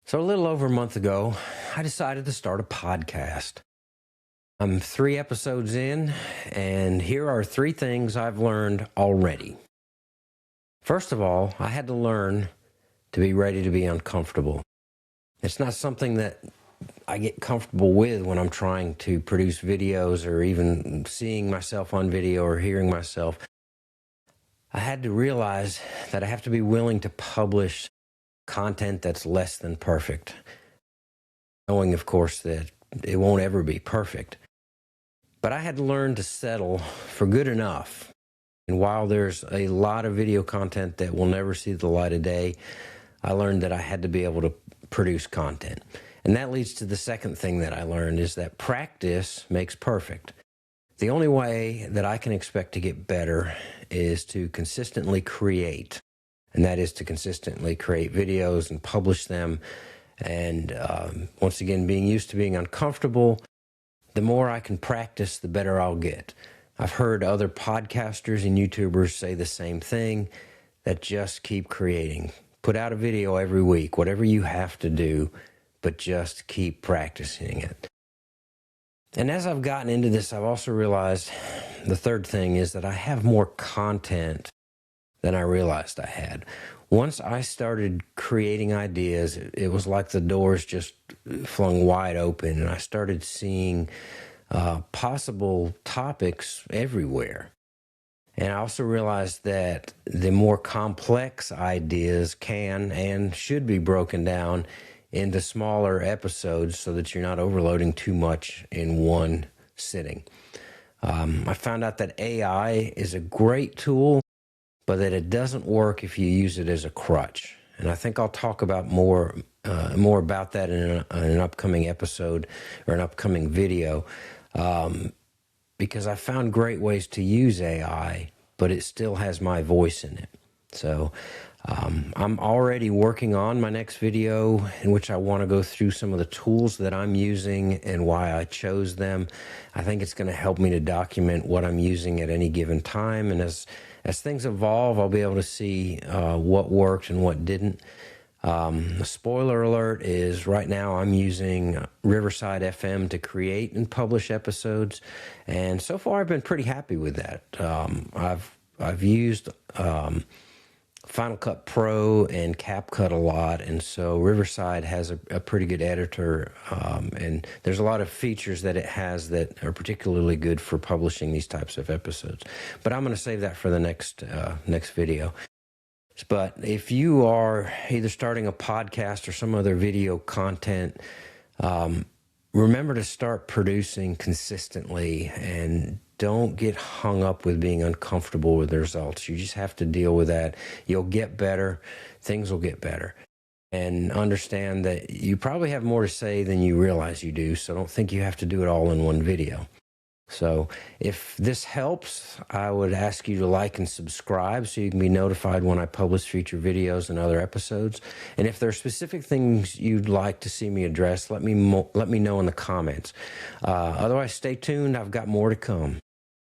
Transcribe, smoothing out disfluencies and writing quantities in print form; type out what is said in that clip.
So a little over a month ago, I decided to start a podcast. I'm 3 episodes in, and here are 3 things I've learned already. First of all, I had to learn to be ready to be uncomfortable. It's not something that I get comfortable with when I'm trying to produce videos or even seeing myself on video or hearing myself. I had to realize that I have to be willing to publish content that's less than perfect, knowing, of course, that it won't ever be perfect. But I had to learn to settle for good enough. And while there's a lot of video content that will never see the light of day, I learned that I had to be able to produce content. And that leads to the second thing that I learned is that practice makes perfect. The only way that I can expect to get better is to consistently create. And that is to consistently create videos and publish them. And once again, being used to being uncomfortable, the more I can practice, the better I'll get. I've heard other podcasters and YouTubers say the same thing, that just keep creating. Put out a video every week, whatever you have to do, but just keep practicing it. And as I've gotten into this, I've also realized the third thing is that I have more content than I realized I had. Once I started creating ideas, it was like the doors just flung wide open, and I started seeing possible topics everywhere. And I also realized that the more complex ideas can and should be broken down into smaller episodes so that you're not overloading too much in one sitting. I found out that AI is a great tool, but that it doesn't work if you use it as a crutch. And I think I'll talk about more about that in an upcoming episode or an upcoming video, because I found great ways to use AI, but it still has my voice in it. So I'm already working on my next video in which I want to go through some of the tools that I'm using and why I chose them. I think it's going to help me to document what I'm using at any given time. And as things evolve, I'll be able to see what worked and what didn't. The spoiler alert is right now I'm using Riverside FM to create and publish episodes. And so far I've been pretty happy with that. I've used Final Cut Pro and CapCut a lot, and so Riverside has a pretty good editor, and there's a lot of features that it has that are particularly good for publishing these types of episodes. But I'm going to save that for the next video. But if you are either starting a podcast or some other video content, remember to start producing consistently and don't get hung up with being uncomfortable with the results. You just have to deal with that. You'll get better. Things will get better. And understand that you probably have more to say than you realize you do, so don't think you have to do it all in one video. So if this helps, I would ask you to like and subscribe so you can be notified when I publish future videos and other episodes. And if there are specific things you'd like to see me address, let me know in the comments. Otherwise, stay tuned. I've got more to come.